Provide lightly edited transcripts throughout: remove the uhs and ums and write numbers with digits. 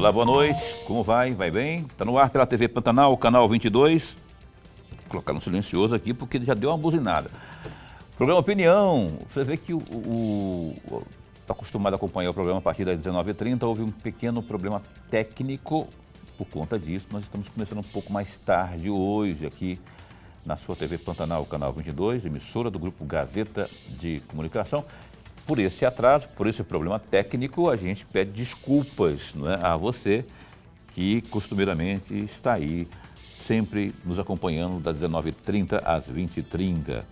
Olá, boa noite. Como vai? Vai bem? Está no ar pela TV Pantanal, canal 22. Vou colocar no silencioso aqui porque ele já deu uma buzinada. Programa Opinião. Você vê que está acostumado a acompanhar o programa a partir das 19h30. Houve um pequeno problema técnico. Por conta disso, nós estamos começando um pouco mais tarde hoje aqui na sua TV Pantanal, canal 22, emissora do Grupo Gazeta de Comunicação. Por esse atraso, por esse problema técnico, a gente pede desculpas, não é, a você que costumeiramente está aí sempre nos acompanhando das 19h30 às 20h30.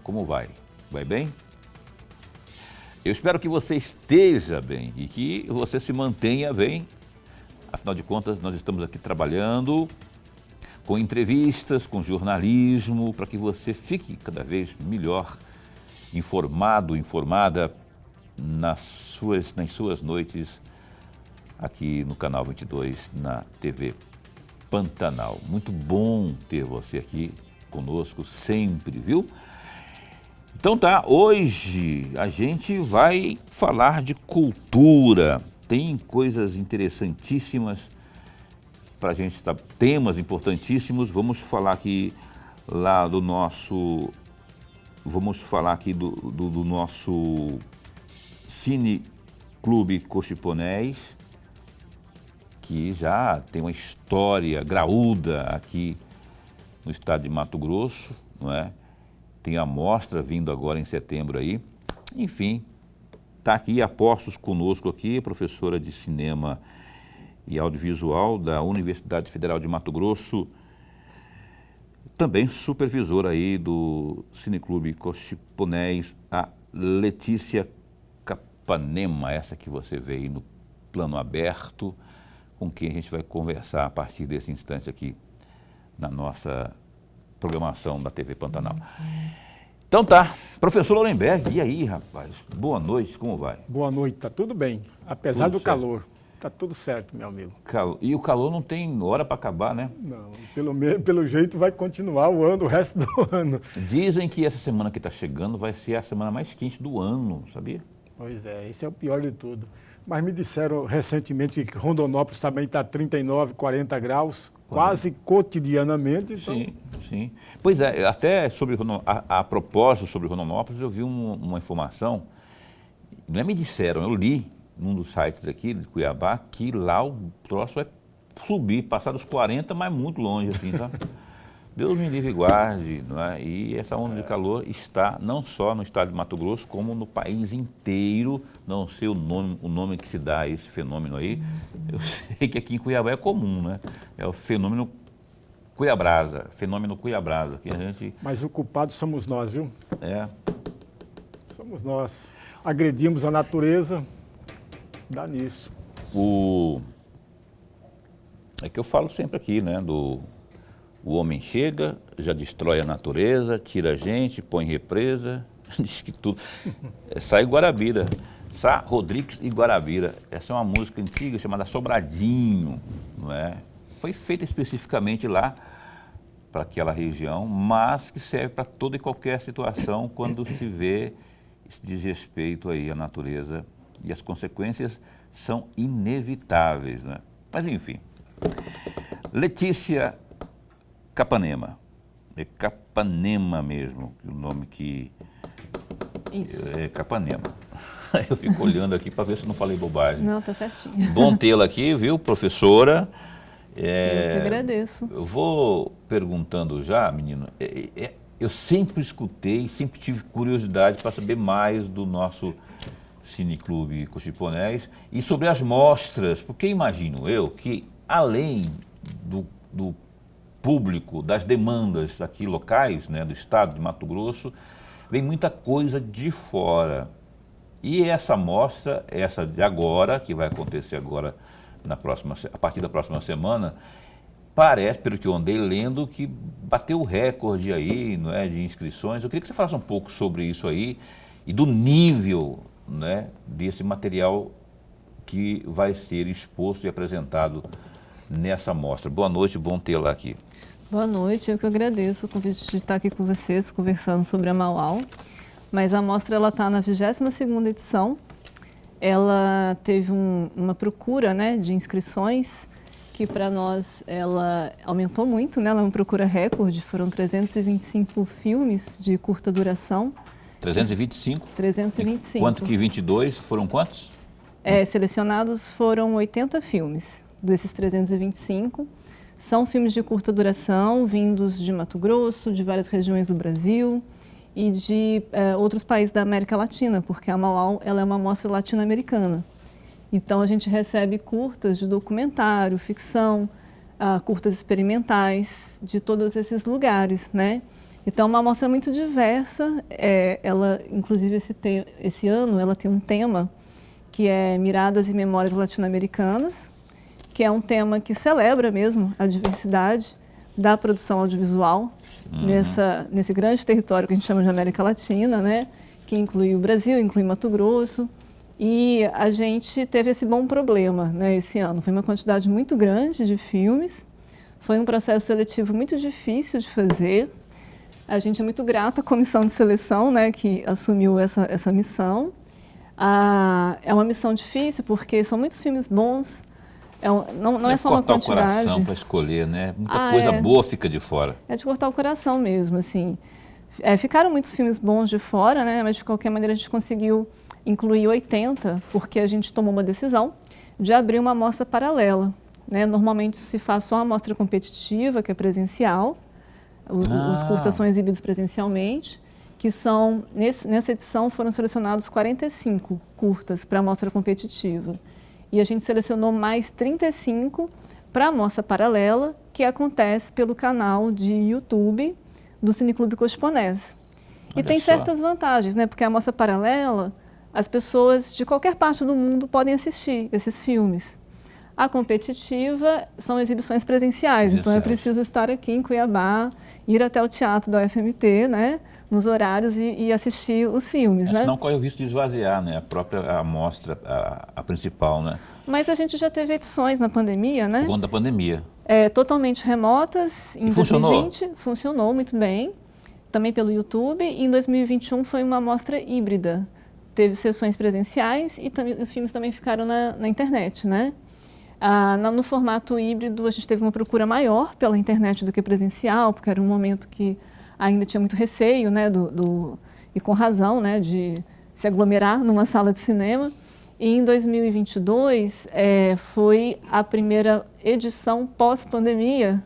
Como vai? Vai bem? Eu espero que você esteja bem e que você se mantenha bem. Afinal de contas, nós estamos aqui trabalhando com entrevistas, com jornalismo, para que você fique cada vez melhor informado, informada nas suas noites aqui no canal 22, na TV Pantanal. Muito bom ter você aqui conosco sempre, viu? Então tá, hoje a gente vai falar de cultura. Tem coisas interessantíssimas para a gente estar, temas importantíssimos. Vamos falar aqui do nosso Cine Clube Cochiponés, que já tem uma história graúda aqui no estado de Mato Grosso, não é? Tem a mostra vindo agora em setembro aí. Enfim, está aqui a postos conosco aqui, professora de cinema e audiovisual da Universidade Federal de Mato Grosso, também supervisora aí do Cineclube Cochiponés, a Letícia Capanema, essa que você vê aí no plano aberto, com quem a gente vai conversar a partir desse instante aqui na nossa programação da TV Pantanal. Então tá, professor Lorenberg, e aí, rapaz? Boa noite, como vai? Boa noite, tá tudo bem, apesar Tudo do certo. calor. Tá tudo certo, meu amigo. E o calor não tem hora para acabar, né? Não, pelo jeito vai continuar o resto do ano. Dizem que essa semana que está chegando vai ser a semana mais quente do ano, sabia? Pois é, esse é o pior de tudo. Mas me disseram recentemente que Rondonópolis também está 39, 40 graus, quase cotidianamente. Então... Sim, sim. Pois é, até sobre a propósito sobre Rondonópolis, eu vi uma informação, não é me disseram, eu li num dos sites aqui de Cuiabá, que lá o troço vai subir, passar dos 40, mas muito longe, assim, tá? Deus me livre e guarde, não é? E essa onda de calor está não só no estado de Mato Grosso, como no país inteiro. Não sei o nome que se dá a esse fenômeno aí. Eu sei que aqui em Cuiabá é comum, né? É o fenômeno Cuiabrasa, que a gente... Mas o culpado somos nós, viu? É. Somos nós. Agredimos a natureza, dá nisso. É que eu falo sempre aqui, né? O homem chega, já destrói a natureza, tira a gente, põe represa, diz que tudo. Sai Guarabira, Sá Rodrigues e Guarabira. Essa é uma música antiga chamada Sobradinho, não é? Foi feita especificamente lá para aquela região, mas que serve para toda e qualquer situação quando se vê esse desrespeito aí à natureza, e as consequências são inevitáveis, né? Mas enfim, Letícia Capanema, é Capanema mesmo, o nome que... Isso. É Capanema. Eu fico olhando aqui para ver se eu não falei bobagem. Não, tá certinho. Bom tê-la aqui, viu, professora? Eu que agradeço. Eu vou perguntando já, menino, eu sempre escutei, sempre tive curiosidade para saber mais do nosso Cineclube Cochiponés e sobre as mostras, porque imagino eu que além do público, das demandas aqui locais, né, do estado de Mato Grosso, vem muita coisa de fora. E essa mostra, essa de agora, que vai acontecer agora a partir da próxima semana, parece, pelo que eu andei lendo, que bateu o recorde aí, não é, de inscrições. Eu queria que você falasse um pouco sobre isso aí e do nível, né, desse material que vai ser exposto e apresentado nessa mostra. Boa noite, bom tê-la aqui. Boa noite, eu que agradeço o convite de estar aqui com vocês, conversando sobre a Mauau. Mas a mostra está na 22ª edição. ela teve uma procura, né, de inscrições que para nós ela aumentou muito, né? Ela é uma procura recorde, foram 325 filmes de curta duração. 325? 325. Quanto que 22? Foram quantos? Selecionados foram 80 filmes desses 325. São filmes de curta duração, vindos de Mato Grosso, de várias regiões do Brasil e de outros países da América Latina, porque a Mauá ela é uma mostra latino-americana. Então, a gente recebe curtas de documentário, ficção, curtas experimentais de todos esses lugares, né? Então, é uma amostra muito diversa. Ela, inclusive, esse ano, ela tem um tema que é Miradas e Memórias Latino-Americanas, que é um tema que celebra mesmo a diversidade da produção audiovisual nesse grande território que a gente chama de América Latina, né? Que inclui o Brasil, inclui Mato Grosso. E a gente teve esse bom problema, né, esse ano. Foi uma quantidade muito grande de filmes, foi um processo seletivo muito difícil de fazer. A gente é muito grata à comissão de seleção, né, que assumiu essa missão. É uma missão difícil porque são muitos filmes bons, não é só uma quantidade. Cortar o coração para escolher, né? Muita coisa boa fica de fora. É de cortar o coração mesmo, assim. Ficaram muitos filmes bons de fora, né, mas de qualquer maneira a gente conseguiu incluir 80, porque a gente tomou uma decisão de abrir uma amostra paralela, né? Normalmente se faz só uma amostra competitiva, que é presencial, os curtas são exibidos presencialmente, que são, nessa edição foram selecionados 45 curtas para a amostra competitiva. E a gente selecionou mais 35 para a amostra paralela, que acontece pelo canal de YouTube do Cineclube Cosponés. E tem certas vantagens, né? Porque a amostra paralela, as pessoas de qualquer parte do mundo podem assistir esses filmes. A competitiva são exibições presenciais, então é preciso estar aqui em Cuiabá, ir até o teatro da UFMT, né, nos horários e assistir os filmes, né? Senão corre o risco de esvaziar, né, a própria amostra, a principal, né? Mas a gente já teve edições na pandemia, né? Por conta da pandemia. Totalmente remotas, em 2020 funcionou muito bem, também pelo YouTube, e em 2021 foi uma amostra híbrida. Teve sessões presenciais e os filmes também ficaram na internet, né? No formato híbrido, a gente teve uma procura maior pela internet do que presencial, porque era um momento que ainda tinha muito receio, né, e com razão, né, de se aglomerar numa sala de cinema. E em 2022, foi a primeira edição pós-pandemia.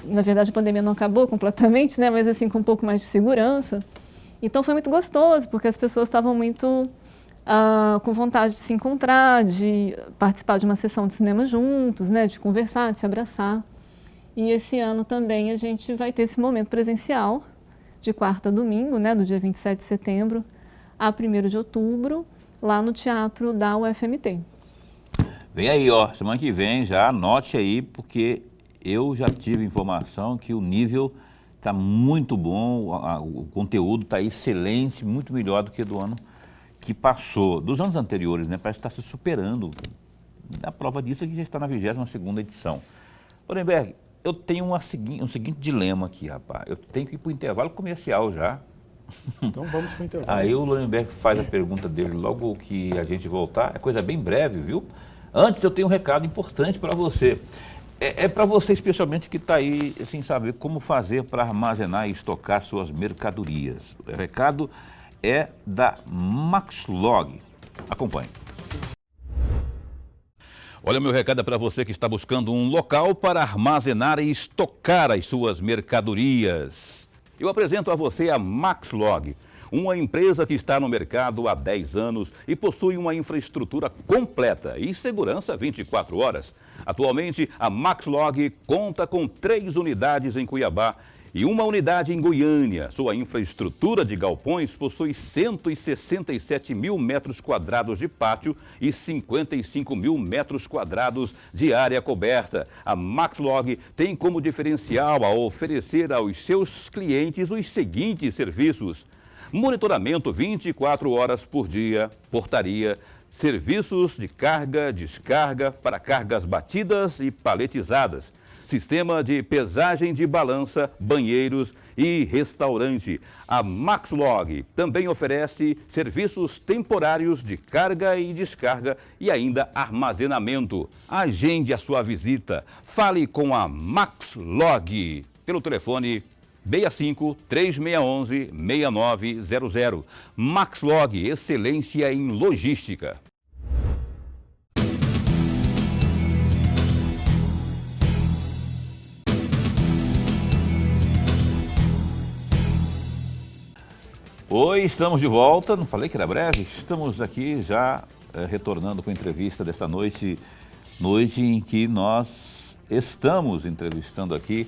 Na verdade, a pandemia não acabou completamente, né, mas assim, com um pouco mais de segurança. Então foi muito gostoso, porque as pessoas estavam muito com vontade de se encontrar, de participar de uma sessão de cinema juntos, né, de conversar, de se abraçar. E esse ano também a gente vai ter esse momento presencial, de quarta a domingo, né, do dia 27 de setembro a 1º de outubro, lá no teatro da UFMT. Vem aí, ó, semana que vem já anote aí, porque eu já tive informação que o nível está muito bom, o conteúdo está excelente, muito melhor do que do ano que passou. Dos anos anteriores, né? Parece que está se superando. A prova disso é que já está na 22ª edição. Lorenberg, eu tenho um seguinte dilema aqui, rapaz. Eu tenho que ir para o intervalo comercial já. Então vamos para o intervalo. Aí o Lorenberg faz a pergunta dele logo que a gente voltar. É coisa bem breve, viu? Antes eu tenho um recado importante para você. É para você especialmente que está aí sem saber como fazer para armazenar e estocar suas mercadorias. O recado é da Maxlog. Acompanhe. Olha, meu recado é para você que está buscando um local para armazenar e estocar as suas mercadorias. Eu apresento a você a Maxlog, uma empresa que está no mercado há 10 anos e possui uma infraestrutura completa e segurança 24 horas. Atualmente, a Maxlog conta com 3 unidades em Cuiabá e uma unidade em Goiânia. Sua infraestrutura de galpões possui 167 mil metros quadrados de pátio e 55 mil metros quadrados de área coberta. A Maxlog tem como diferencial a oferecer aos seus clientes os seguintes serviços: monitoramento 24 horas por dia, portaria, serviços de carga, descarga para cargas batidas e paletizadas, sistema de pesagem de balança, banheiros e restaurante. A Maxlog também oferece serviços temporários de carga e descarga e ainda armazenamento. Agende a sua visita. Fale com a Maxlog pelo telefone 65-3611-6900. Maxlog, excelência em logística. Oi, estamos de volta. Não falei que era breve? Estamos aqui já retornando com a entrevista desta noite em que nós estamos entrevistando aqui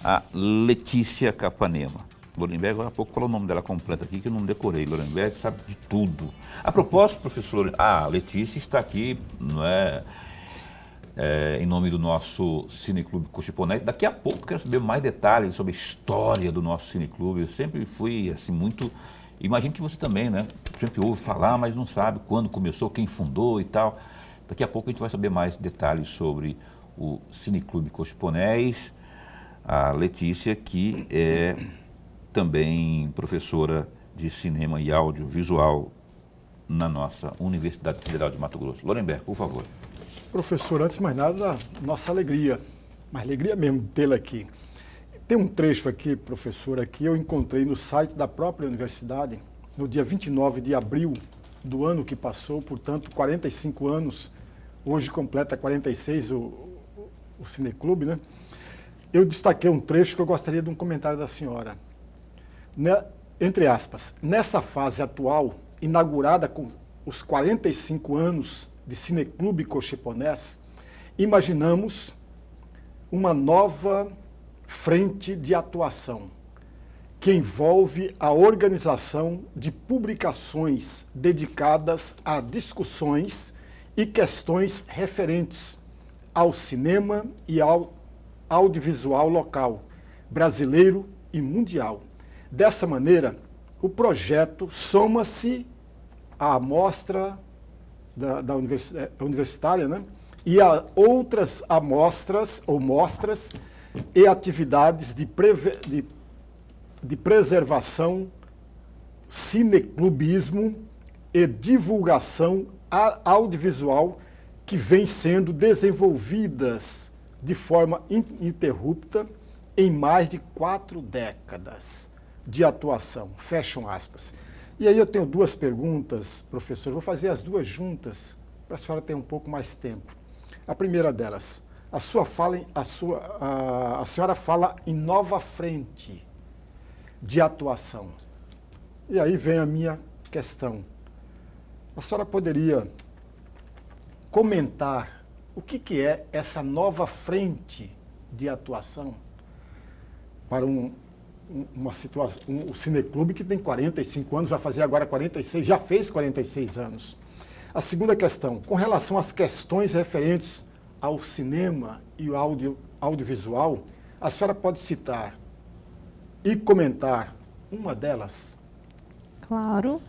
a Letícia Capanema. Lorenberg, agora há pouco falou o nome dela completo aqui, que eu não decorei. Lorenberg sabe de tudo. A propósito, professor, a Letícia está aqui, não é, em nome do nosso Cineclube Cochiponete. Daqui a pouco quero saber mais detalhes sobre a história do nosso Cineclube. Eu sempre fui, assim, muito... Imagino que você também, né? Sempre ouve falar, mas não sabe quando começou, quem fundou e tal. Daqui a pouco a gente vai saber mais detalhes sobre o Cineclube Cochiponés. A Letícia, que é também professora de cinema e audiovisual na nossa Universidade Federal de Mato Grosso. Lorenberg, por favor. Professor, antes de mais nada, nossa alegria, mas alegria mesmo de tê-la aqui. Tem um trecho aqui, professora, que eu encontrei no site da própria universidade, no dia 29 de abril do ano que passou, portanto, 45 anos, hoje completa 46 o Cineclube, né? Eu destaquei um trecho que eu gostaria de um comentário da senhora. Entre aspas, nessa fase atual, inaugurada com os 45 anos de Cineclube Cochiponés, imaginamos uma nova frente de atuação que envolve a organização de publicações dedicadas a discussões e questões referentes ao cinema e ao audiovisual local, brasileiro e mundial. Dessa maneira, o projeto soma-se à amostra da universitária, né? E a outras amostras ou mostras e atividades de preservação, cineclubismo e divulgação audiovisual que vêm sendo desenvolvidas de forma ininterrupta em mais de 4 décadas de atuação. Fecham aspas. E aí eu tenho 2 perguntas, professor. Vou fazer as 2 juntas para a senhora ter um pouco mais tempo. A primeira delas, a senhora fala em nova frente de atuação. E aí vem a minha questão. A senhora poderia comentar o que é essa nova frente de atuação para uma situação, o Cineclube que tem 45 anos, vai fazer agora 46, já fez 46 anos. A segunda questão, com relação às questões referentes ao cinema e o audiovisual, a senhora pode citar e comentar uma delas? Claro.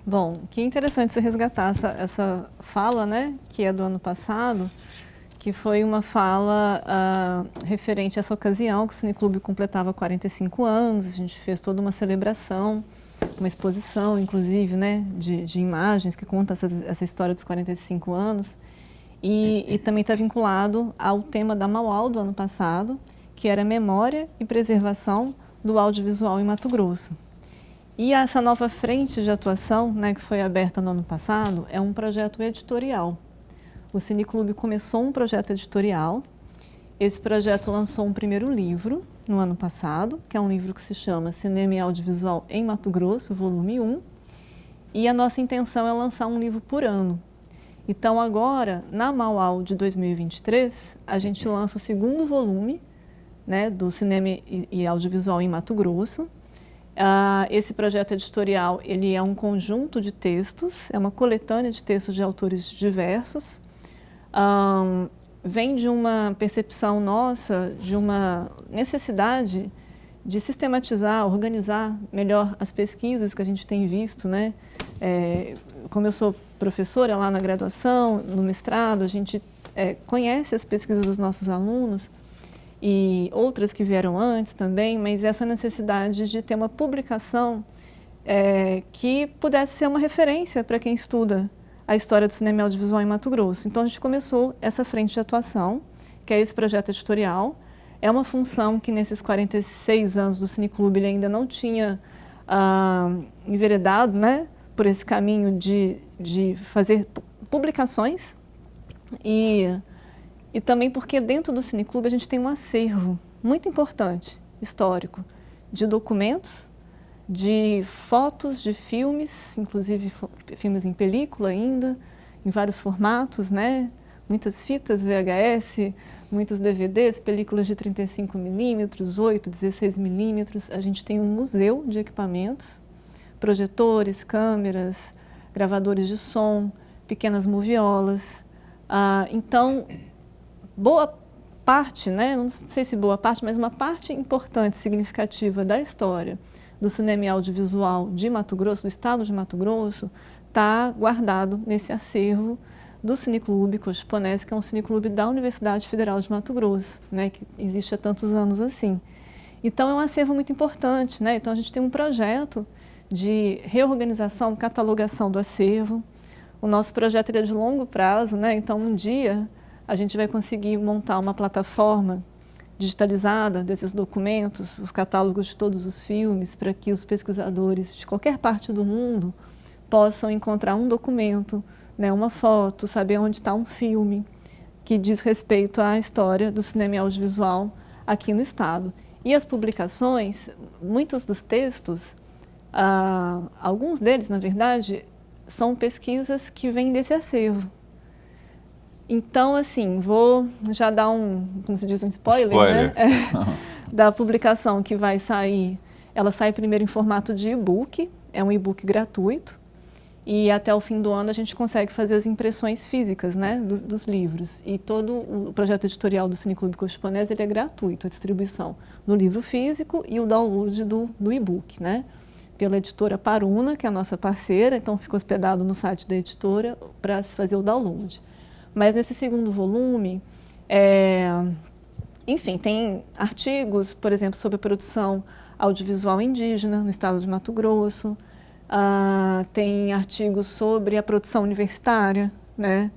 Bom, que interessante você resgatar essa fala, né, que é do ano passado, que foi uma fala referente a essa ocasião que o Cineclube completava 45 anos, a gente fez toda uma celebração, uma exposição, inclusive, né, de imagens que conta essa história dos 45 anos, e também está vinculado ao tema da Mauau do ano passado, que era memória e preservação do audiovisual em Mato Grosso. E essa nova frente de atuação, né, que foi aberta no ano passado, é um projeto editorial. O Cineclube começou um projeto editorial. Esse projeto lançou um primeiro livro no ano passado, que é um livro que se chama Cinema e Audiovisual em Mato Grosso, volume 1. E a nossa intenção é lançar um livro por ano. Então agora, na Mauau de 2023, a gente lança o segundo volume, né, do Cinema e Audiovisual em Mato Grosso. Esse projeto editorial ele é um conjunto de textos, é uma coletânea de textos de autores diversos. Vem de uma percepção nossa, de uma necessidade de sistematizar, organizar melhor as pesquisas que a gente tem visto, né? Como eu sou professora lá na graduação, no mestrado, a gente conhece as pesquisas dos nossos alunos e outras que vieram antes também, mas essa necessidade de ter uma publicação que pudesse ser uma referência para quem estuda a história do cinema e audiovisual em Mato Grosso. Então a gente começou essa frente de atuação, que é esse projeto editorial. É uma função que nesses 46 anos do Cineclube ele ainda não tinha enveredado, né, por esse caminho de fazer publicações e também porque dentro do Cineclube a gente tem um acervo muito importante, histórico, de documentos, de fotos, de filmes, inclusive filmes em película ainda, em vários formatos, né? Muitas fitas VHS, muitos DVDs, películas de 35mm, 8, 16mm. A gente tem um museu de equipamentos, projetores, câmeras, gravadores de som, pequenas moviolas. Então, boa parte, né? Não sei se boa parte, mas uma parte importante, significativa da história do cinema e audiovisual de Mato Grosso, do estado de Mato Grosso, está guardado nesse acervo do Cineclube Cochiponese, que é um cineclube da Universidade Federal de Mato Grosso, né, que existe há tantos anos assim. Então, é um acervo muito importante, né? Então, a gente tem um projeto de reorganização, catalogação do acervo. O nosso projeto é de longo prazo, né? Então, um dia a gente vai conseguir montar uma plataforma digitalizada desses documentos, os catálogos de todos os filmes, para que os pesquisadores de qualquer parte do mundo possam encontrar um documento, né, uma foto, saber onde está um filme que diz respeito à história do cinema e audiovisual aqui no estado. E as publicações, muitos dos textos, alguns deles, na verdade, são pesquisas que vêm desse acervo. Então, assim, vou já dar como se diz, um spoiler. Né? Da publicação que vai sair. Ela sai primeiro em formato de e-book, é um e-book gratuito, e até o fim do ano a gente consegue fazer as impressões físicas, né, dos livros. E todo o projeto editorial do Cineclube Cochiponese, ele é gratuito, a distribuição do livro físico e o download do e-book, né, pela editora Paruna, que é a nossa parceira, então fica hospedado no site da editora para se fazer o download. Mas nesse segundo volume, enfim, tem artigos, por exemplo, sobre a produção audiovisual indígena no estado de Mato Grosso, tem artigos sobre a produção universitária, né,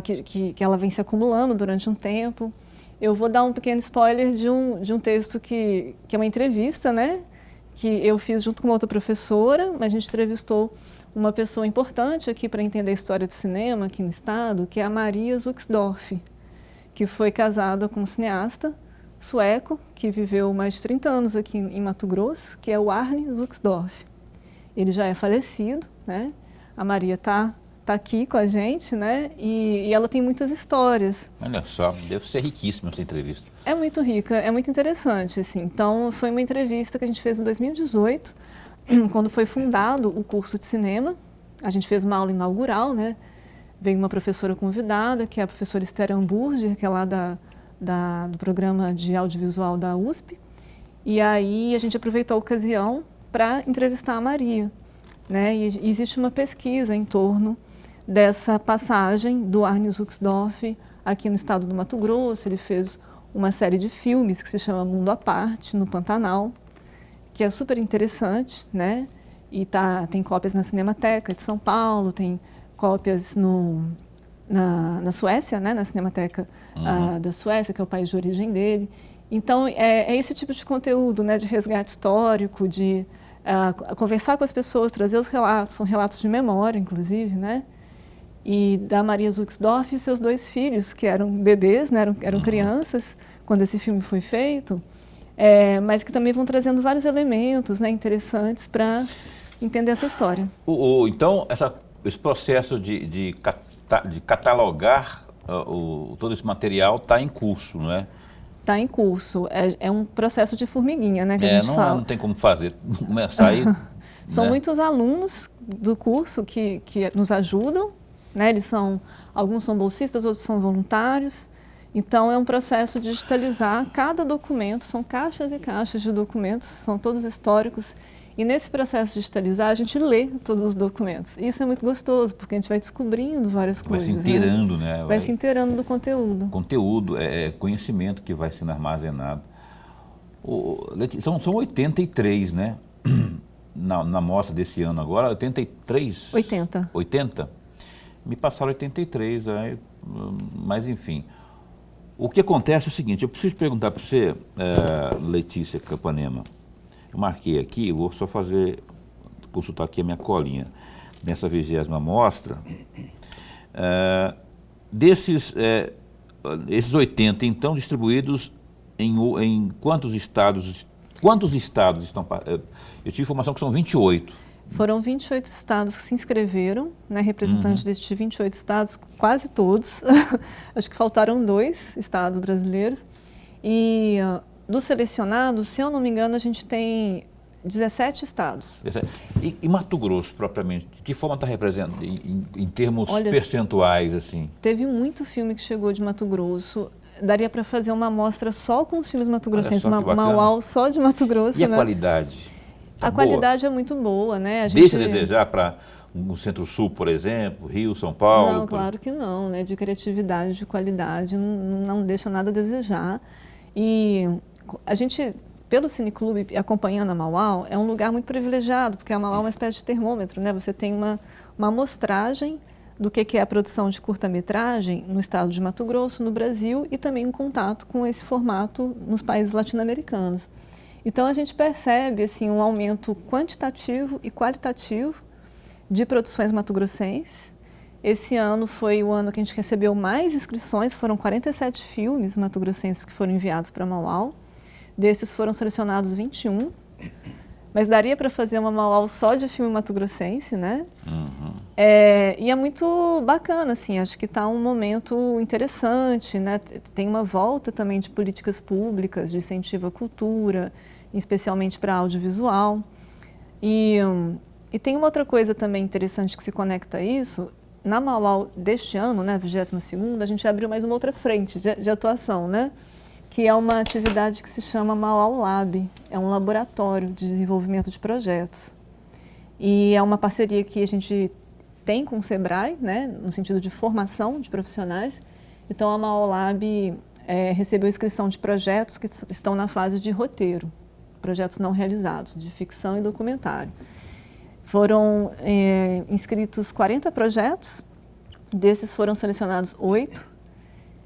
que ela vem se acumulando durante um tempo. Eu vou dar um pequeno spoiler de um texto que é uma entrevista, né, que eu fiz junto com uma outra professora, mas a gente entrevistou uma pessoa importante aqui para entender a história do cinema aqui no estado, que é a Maria Zuxdorf, que foi casada com um cineasta sueco, que viveu mais de 30 anos aqui em Mato Grosso, que é o Arne Zuxdorf. Ele já é falecido, né? A Maria tá aqui com a gente, né? E ela tem muitas histórias. Olha só, deve ser riquíssima essa entrevista. É muito rica, é muito interessante, assim. Então, foi uma entrevista que a gente fez em 2018, quando foi fundado o curso de cinema. A gente fez uma aula inaugural, né? Veio uma professora convidada, que é a professora Esther Hamburger, que é lá do programa de audiovisual da USP. E aí a gente aproveitou a ocasião para entrevistar a Maria, né? E existe uma pesquisa em torno dessa passagem do Arne Zuxdorf aqui no estado do Mato Grosso. Ele fez uma série de filmes que se chama Mundo à Parte, no Pantanal, que é super interessante, né? E tem cópias na Cinemateca de São Paulo, tem cópias na Suécia, né? Na Cinemateca da Suécia, que é o país de origem dele. Então, é esse tipo de conteúdo, né? De resgate histórico, de conversar com as pessoas, trazer os relatos, são relatos de memória, inclusive, né? E da Maria Zuxdorf e seus 2 filhos, que eram bebês, né? eram crianças, quando esse filme foi feito, mas que também vão trazendo vários elementos, né, interessantes para entender essa história. Então, esse processo de catalogar todo esse material está em curso, não é? Está em curso. É um processo de formiguinha, né, que a gente fala. Não tem como fazer, começar aí. São né? muitos alunos do curso que nos ajudam, né? Alguns são bolsistas, outros são voluntários. Então, é um processo de digitalizar cada documento, são caixas e caixas de documentos, são todos históricos, E nesse processo de digitalizar, a gente lê todos os documentos. E isso é muito gostoso, porque a gente vai descobrindo várias coisas. Vai se inteirando, né? Vai se inteirando do conteúdo. Conteúdo, conhecimento que vai sendo armazenado. São 83, né? Na mostra desse ano agora, 83? 80. 80? Me passaram 83, mas enfim. O que acontece é o seguinte, eu preciso perguntar para você, Letícia Capanema. Eu marquei aqui, vou só consultar aqui a minha colinha. Nessa 20ª mostra, esses 80, então, distribuídos em quantos estados? Quantos estados estão? Eu tive informação que são 28. Foram 28 estados que se inscreveram, né, representantes desses 28 estados, quase todos. Acho que faltaram 2 estados brasileiros. E dos selecionados, se eu não me engano, a gente tem 17 estados. E Mato Grosso, propriamente, de que forma está representando, em termos percentuais, assim? Teve muito filme que chegou de Mato Grosso. Daria para fazer uma amostra só com os filmes mato-grossenses, uma UAU só de Mato Grosso. E a né? qualidade? A qualidade é muito boa, né? A gente... Deixa a desejar para o Centro-Sul, por exemplo, Rio, São Paulo? Não, claro que não, né? De criatividade, de qualidade, não deixa nada a desejar. E a gente, pelo Cineclube, acompanhando a Mauau, é um lugar muito privilegiado, porque a Mauau é uma espécie de termômetro, né? Você tem uma amostragem do que é a produção de curta-metragem no estado de Mato Grosso, no Brasil, e também um contato com esse formato nos países latino-americanos. Então, a gente percebe assim, um aumento quantitativo e qualitativo de produções mato-grossenses. Esse ano foi o ano que a gente recebeu mais inscrições, foram 47 filmes mato-grossenses que foram enviados para a Mauau. Desses foram selecionados 21, mas daria para fazer uma Mauau só de filme mato-grossense, né? E é muito bacana, assim, acho que está um momento interessante, né? Tem uma volta também de políticas públicas, de incentivo à cultura, especialmente para audiovisual. E tem uma outra coisa também interessante que se conecta a isso. Na Mauau deste ano, né, 22ª, a gente abriu mais uma outra frente de atuação, né? Que é uma atividade que se chama Mauau Lab. É um laboratório de desenvolvimento de projetos. E é uma parceria que a gente tem com o Sebrae, né, no sentido de formação de profissionais. Então, a Mauau Lab recebeu inscrição de projetos que estão na fase de roteiro, projetos não realizados, de ficção e documentário. Foram inscritos 40 projetos, desses foram selecionados 8.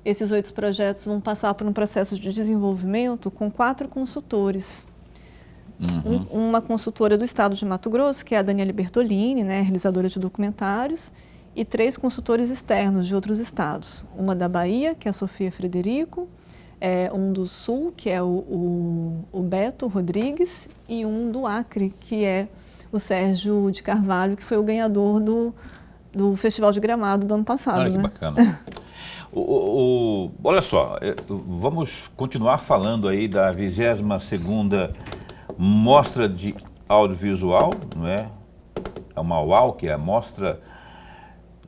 Esses 8 projetos vão passar por um processo de desenvolvimento com 4 consultores. Uma consultora do estado de Mato Grosso, que é a Daniele Bertolini, né, realizadora de documentários, e 3 consultores externos de outros estados. Uma da Bahia, que é a Sofia Frederico, um do Sul, que é o Beto Rodrigues, e um do Acre, que é o Sérgio de Carvalho, que foi o ganhador do Festival de Gramado do ano passado. Olha que bacana. Olha só, vamos continuar falando aí da 22ª Mostra de Audiovisual, não é? A Mauau, que é a Mostra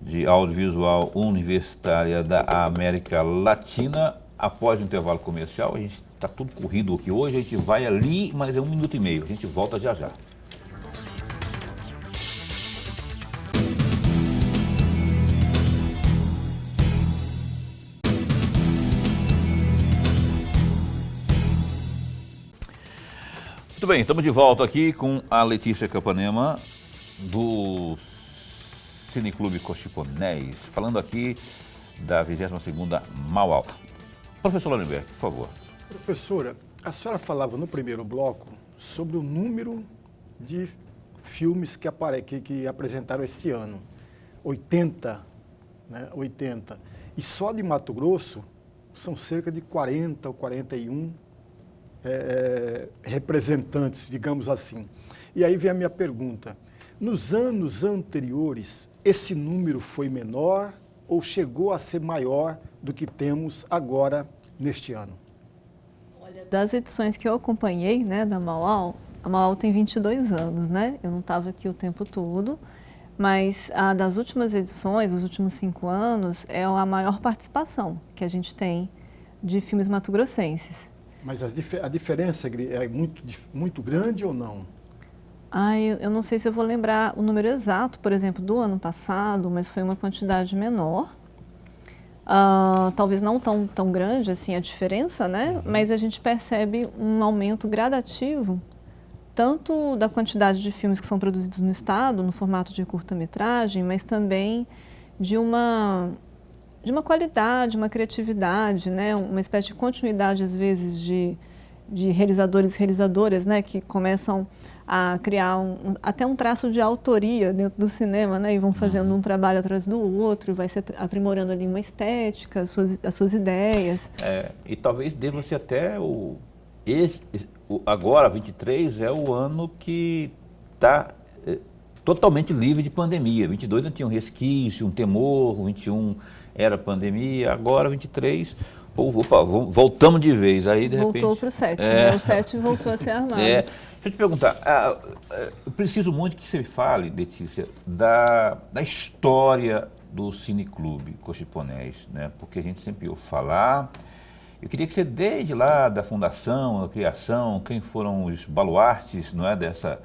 de Audiovisual Universitária da América Latina. Após o intervalo comercial, a gente está tudo corrido aqui hoje, a gente vai ali, mas é 1 minuto e meio, a gente volta já já. Muito bem, estamos de volta aqui com a Letícia Capanema, do Cineclube Cochiponés, falando aqui da 22ª Mauau. Professor Lorenberg, por favor. Professora, a senhora falava no primeiro bloco sobre o número de filmes que apresentaram esse ano. 80, né? 80. E só de Mato Grosso são cerca de 40 ou 41 representantes, digamos assim. E aí vem a minha pergunta. Nos anos anteriores, esse número foi menor ou chegou a ser maior do que temos agora neste ano? Olha, das edições que eu acompanhei, né, da Mauau, a Mauau tem 22 anos, né? Eu não estava aqui o tempo todo, mas a das últimas edições, os últimos 5 anos, é a maior participação que a gente tem de filmes mato-grossenses. Mas a diferença é muito grande ou não? Eu não sei se eu vou lembrar o número exato, por exemplo, do ano passado, mas foi uma quantidade menor. Talvez não tão grande assim a diferença, né? Mas a gente percebe um aumento gradativo, tanto da quantidade de filmes que são produzidos no estado, no formato de curta-metragem, mas também de uma qualidade, uma criatividade, né? Uma espécie de continuidade, às vezes, de realizadores e realizadoras, né? Que começam a criar até um traço de autoria dentro do cinema, né? E vão fazendo um trabalho atrás do outro, vai se aprimorando ali uma estética, as suas ideias. E talvez deva ser até agora, 23, é o ano que está totalmente livre de pandemia. 22 ainda tinha um resquício, um temor, 21 era pandemia, agora 23... voltamos de vez, aí de repente... Voltou para o 7, né? O 7 voltou a ser armado. Deixa eu te perguntar, eu preciso muito que você fale, Letícia, da história do Cineclube Cochiponés, né? Porque a gente sempre ouve falar. Eu queria que você, desde lá da fundação, da criação, quem foram os baluartes, não é, dessa...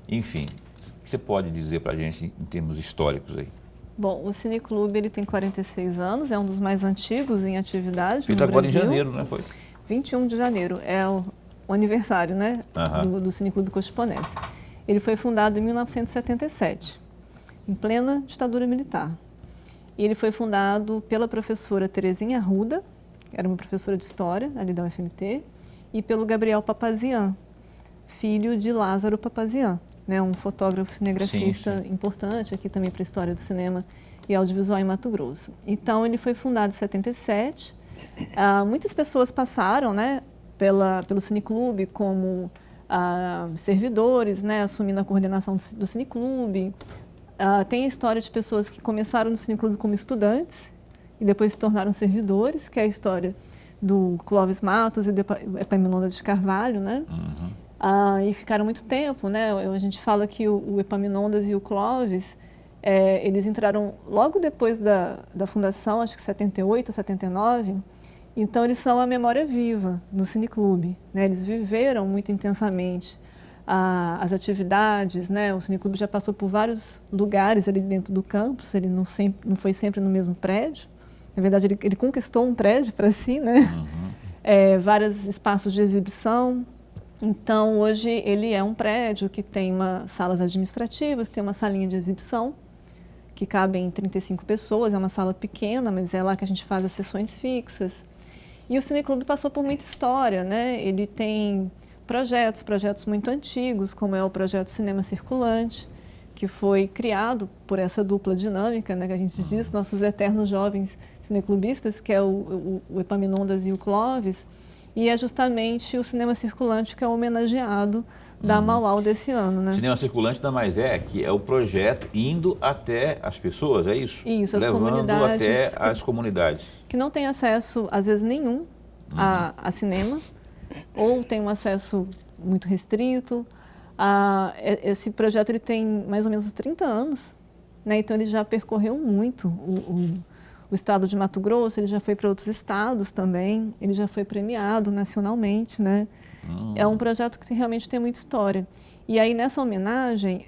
Enfim, o que você pode dizer para a gente em termos históricos aí? Bom, o Cineclube ele tem 46 anos, é um dos mais antigos em atividade Fiz no agora Brasil. Em janeiro, né? Foi? 21 de janeiro é o aniversário, né, do Cineclube Cochiponés. Ele foi fundado em 1977, em plena ditadura militar. E ele foi fundado pela professora Terezinha Arruda, que era uma professora de História ali da UFMT, e pelo Gabriel Papazian, filho de Lázaro Papazian, né, um fotógrafo cinegrafista importante aqui também para a história do cinema e audiovisual em Mato Grosso. Então, ele foi fundado em 77. Muitas pessoas passaram, né, pelo Cineclube como servidores, né, assumindo a coordenação do Cineclube. Tem a história de pessoas que começaram no Cineclube como estudantes e depois se tornaram servidores, que é a história do Clóvis Matos e do Epaminondas de Carvalho, né? E ficaram muito tempo, né? A gente fala que o Epaminondas e o Clóvis, eles entraram logo depois da fundação, acho que 78, 79. Então, eles são a memória viva do Cineclube, né? Eles viveram muito intensamente as atividades, né? O Cineclube já passou por vários lugares ali dentro do campus, ele não foi sempre no mesmo prédio. Na verdade, ele conquistou um prédio para si, né? Vários espaços de exibição. Então, hoje, ele é um prédio que tem salas administrativas, tem uma salinha de exibição, que cabem 35 pessoas, é uma sala pequena, mas é lá que a gente faz as sessões fixas. E o Cineclube passou por muita história, né? Ele tem projetos muito antigos, como é o projeto Cinema Circulante, que foi criado por essa dupla dinâmica, né, que a gente diz, nossos eternos jovens cineclubistas, que é o Epaminondas e o Clóvis. E é justamente o Cinema Circulante que é homenageado da Mauá desse ano, né? Cinema Circulante nada mais que é o projeto indo até as pessoas, é isso? Isso, as levando comunidades. Até as comunidades. Que não têm acesso, às vezes, nenhum a cinema, ou tem um acesso muito restrito. Esse projeto ele tem mais ou menos 30 anos, né? Então ele já percorreu muito o estado de Mato Grosso, ele já foi para outros estados também, ele já foi premiado nacionalmente, né? É um projeto que realmente tem muita história. E aí, nessa homenagem,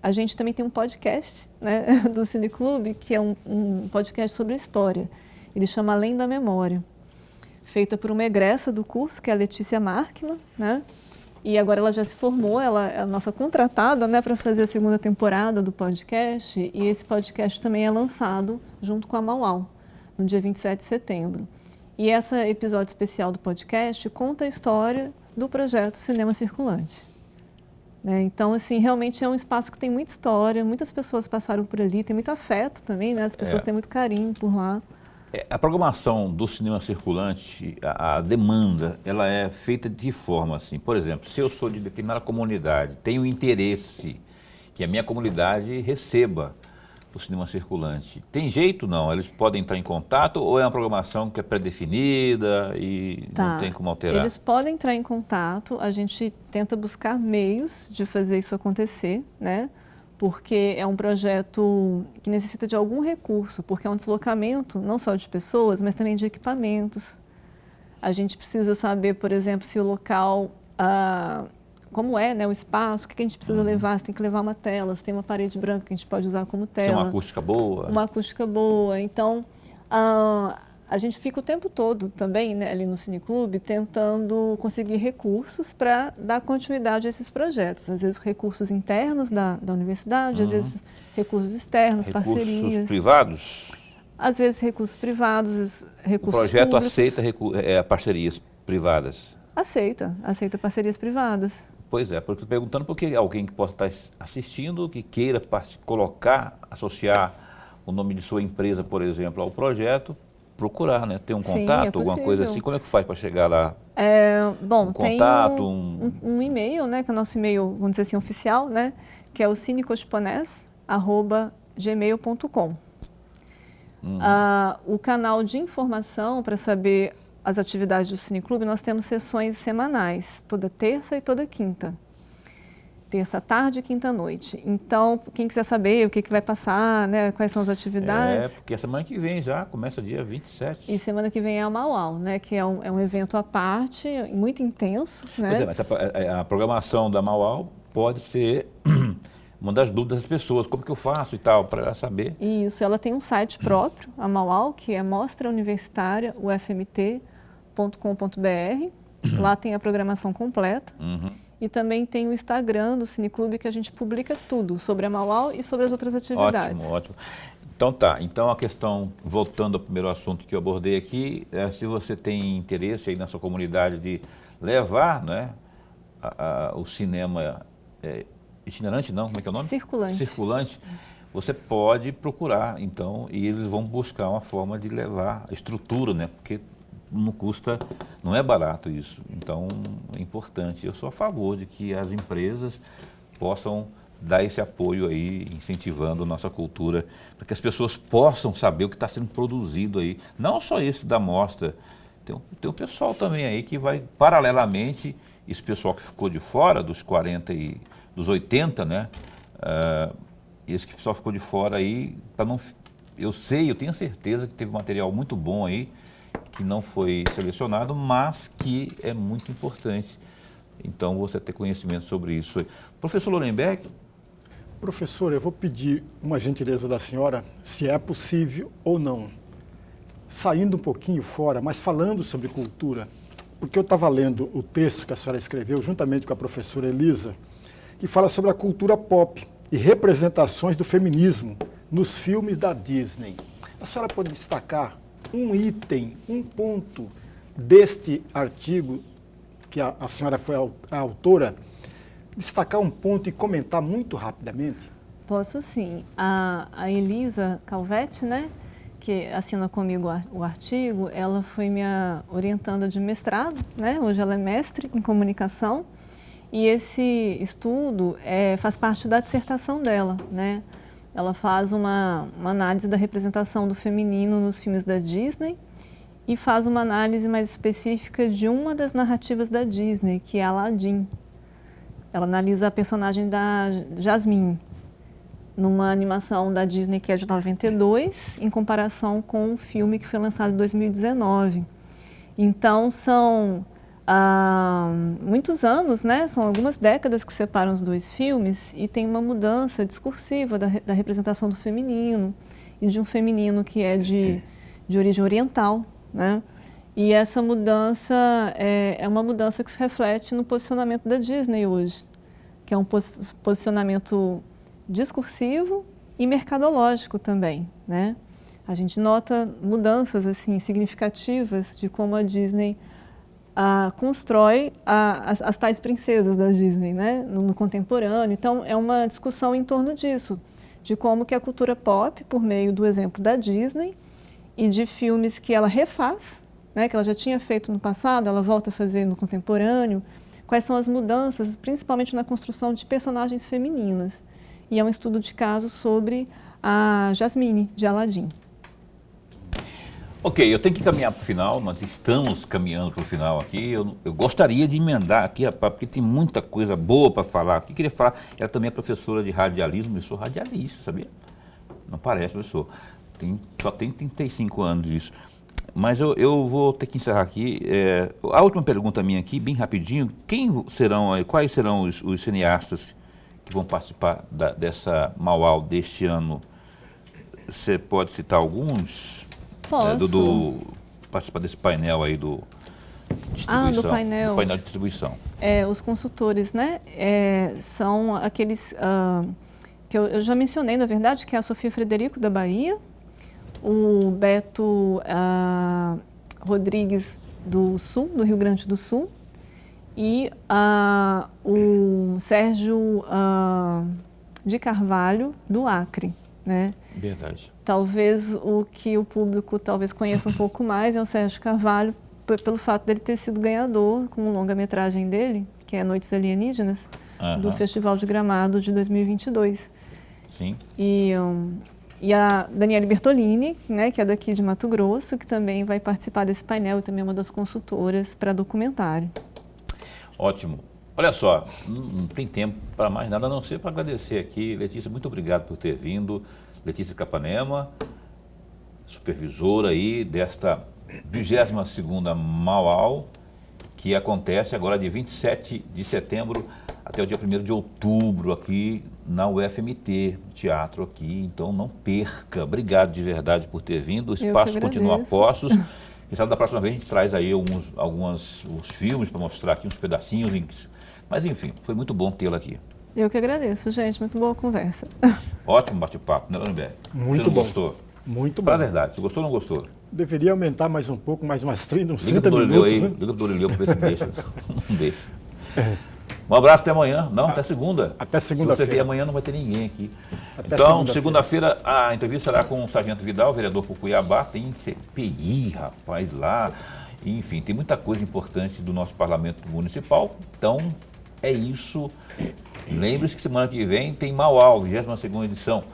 a gente também tem um podcast, né, do Cineclube, que é um podcast sobre história. Ele chama Além da Memória, feita por uma egressa do curso, que é a Letícia Markman, né? E agora ela já se formou, ela é a nossa contratada, né, para fazer a segunda temporada do podcast. E esse podcast também é lançado junto com a Mauá, no dia 27 de setembro. E esse episódio especial do podcast conta a história do projeto Cinema Circulante. Né? Então, assim, realmente é um espaço que tem muita história, muitas pessoas passaram por ali, tem muito afeto também, né? As pessoas têm muito carinho por lá. A programação do Cinema Circulante, a demanda, ela é feita de forma assim, por exemplo, se eu sou de determinada comunidade, tenho interesse que a minha comunidade receba o Cinema Circulante, tem jeito não? Eles podem entrar em contato ou é uma programação que é pré-definida e não tem como alterar? Eles podem entrar em contato, a gente tenta buscar meios de fazer isso acontecer, né? Porque é um projeto que necessita de algum recurso, porque é um deslocamento não só de pessoas, mas também de equipamentos. A gente precisa saber, por exemplo, se o local como é, né, o espaço, o que a gente precisa levar, se tem que levar uma tela, se tem uma parede branca que a gente pode usar como tela. Tem uma acústica boa. Uma acústica boa. Então, a gente fica o tempo todo também, né, ali no Cineclube, tentando conseguir recursos para dar continuidade a esses projetos. Às vezes recursos internos da universidade, às vezes recursos externos, Recursos parcerias. privados? Às vezes recursos privados, recursos O projeto públicos. aceita parcerias privadas? Aceita parcerias privadas. Pois é, porque estou perguntando porque alguém que possa estar assistindo, que queira colocar, associar o nome de sua empresa, por exemplo, ao projeto, procurar, né? Ter um Sim, contato, é alguma coisa assim. Como é que faz para chegar lá? Bom, tem contato, um e-mail, né, que é o nosso e-mail, vamos dizer assim, oficial, né, que é o cinecochiponés@gmail.com. O canal de informação para saber as atividades do Cineclube, nós temos sessões semanais, toda terça e toda quinta. Terça à tarde e quinta à noite. Então, quem quiser saber o que vai passar, né, quais são as atividades... Porque a semana que vem já, começa dia 27. E semana que vem é a Mauau, né, que é um evento à parte, muito intenso. Né? Pois é, mas a programação da Mauau pode ser uma das dúvidas das pessoas, como que eu faço e tal, para saber. Isso, ela tem um site próprio, a Mauau, que é Mostra Universitária, ufmt.com.br. Lá tem a programação completa. E também tem o Instagram do Cineclube, que a gente publica tudo sobre a Mauau e sobre as outras atividades. Ótimo, ótimo. Então tá, então a questão, voltando ao primeiro assunto que eu abordei aqui, se você tem interesse aí na sua comunidade de levar, né, o cinema itinerante, não, como é que é o nome? Circulante. Circulante, você pode procurar, então, e eles vão buscar uma forma de levar a estrutura, né, porque não custa, não é barato isso, então é importante. Eu sou a favor de que as empresas possam dar esse apoio aí, incentivando a nossa cultura, para que as pessoas possam saber o que está sendo produzido aí. Não só esse da mostra, tem o pessoal também aí que vai, paralelamente, esse pessoal que ficou de fora, dos 40 e dos 80, né? Esse que o pessoal ficou de fora aí, para não... Eu tenho certeza que teve material muito bom aí, que não foi selecionado, mas que é muito importante. Então, você ter conhecimento sobre isso. Professor Lorenberg? Professor, eu vou pedir uma gentileza da senhora, se é possível ou não, saindo um pouquinho fora, mas falando sobre cultura, porque eu estava lendo o texto que a senhora escreveu, juntamente com a professora Elisa, que fala sobre a cultura pop e representações do feminismo nos filmes da Disney. A senhora pode destacar um item, um ponto deste artigo, que a senhora foi a autora, destacar um ponto e comentar muito rapidamente? Posso sim. A Elisa Calvetti, né, que assina comigo o artigo, ela foi minha orientanda de mestrado, né? Hoje ela é mestre em comunicação, e esse estudo faz parte da dissertação dela, né? Ela faz uma análise da representação do feminino nos filmes da Disney e faz uma análise mais específica de uma das narrativas da Disney, que é Aladdin. Ela analisa a personagem da Jasmine, numa animação da Disney que é de 92, em comparação com um filme que foi lançado em 2019. Então, são muitos anos, né? São algumas décadas que separam os dois filmes e tem uma mudança discursiva da representação do feminino e de um feminino que é de origem oriental, né? E essa mudança é uma mudança que se reflete no posicionamento da Disney hoje, que é um posicionamento discursivo e mercadológico também, né? A gente nota mudanças assim significativas de como a Disney constrói as tais princesas da Disney, né, no contemporâneo. Então, é uma discussão em torno disso, de como que a cultura pop, por meio do exemplo da Disney e de filmes que ela refaz, né, que ela já tinha feito no passado, ela volta a fazer no contemporâneo, quais são as mudanças, principalmente na construção de personagens femininas. E é um estudo de caso sobre a Jasmine, de Aladdin. Ok, eu tenho que caminhar para o final, nós estamos caminhando para o final aqui. Eu gostaria de emendar aqui, rapaz, porque tem muita coisa boa para falar. O que eu queria falar, ela também é professora de radialismo, eu sou radialista, sabia? Não parece, professor. Só tem 35 anos disso. Mas eu vou ter que encerrar aqui. A última pergunta minha aqui, bem rapidinho. Quais serão os cineastas que vão participar dessa Mauau deste ano? Você pode citar alguns? Posso. Participar desse painel aí do do painel. Do painel de distribuição. Os consultores, né? São aqueles que eu já mencionei, na verdade, que é a Sofia Frederico, da Bahia, o Beto Rodrigues, do Sul, do Rio Grande do Sul, e o Sérgio de Carvalho, do Acre, né? Verdade. Talvez o que o público conheça um pouco mais é o Sérgio Carvalho, pelo fato dele ter sido ganhador com uma longa-metragem dele, que é Noites Alienígenas, do Festival de Gramado de 2022. Sim. E a Daniele Bertolini, né, que é daqui de Mato Grosso, que também vai participar desse painel e também é uma das consultoras para documentário. Ótimo. Olha só, não tem tempo para mais nada a não ser para agradecer aqui. Letícia, muito obrigado por ter vindo. Letícia Capanema, supervisora aí desta 22ª Mauau, que acontece agora de 27 de setembro até o dia 1º de outubro aqui na UFMT, teatro aqui, então não perca. Obrigado de verdade por ter vindo, o espaço continua a postos. Quem sabe da próxima vez a gente traz aí alguns filmes para mostrar aqui, uns pedacinhos, mas enfim, foi muito bom tê-la aqui. Eu que agradeço, gente, muito boa conversa. Ótimo bate-papo, né, Nuremberg? Muito bom. Gostou? Muito bom. Fala a verdade, você gostou ou não gostou? Deveria aumentar mais um pouco, mais umas 30 Liga pro minutos, né? Liga pro Dorileu para ver se deixa. Não deixa. Um abraço, até amanhã. Não, até segunda. Até Se segunda-feira. você vier amanhã, não vai ter ninguém aqui. Até Então, segunda-feira, a entrevista será com o Sargento Vidal, vereador por Cuiabá. Tem CPI, rapaz, lá. Enfim, tem muita coisa importante do nosso parlamento municipal. Então, é isso. Lembre-se que semana que vem tem Mauau, 22ª edição.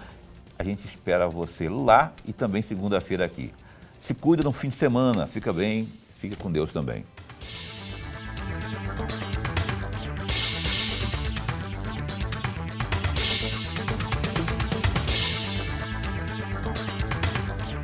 A gente espera você lá e também segunda-feira aqui. Se cuida no fim de semana. Fica bem, fica com Deus também.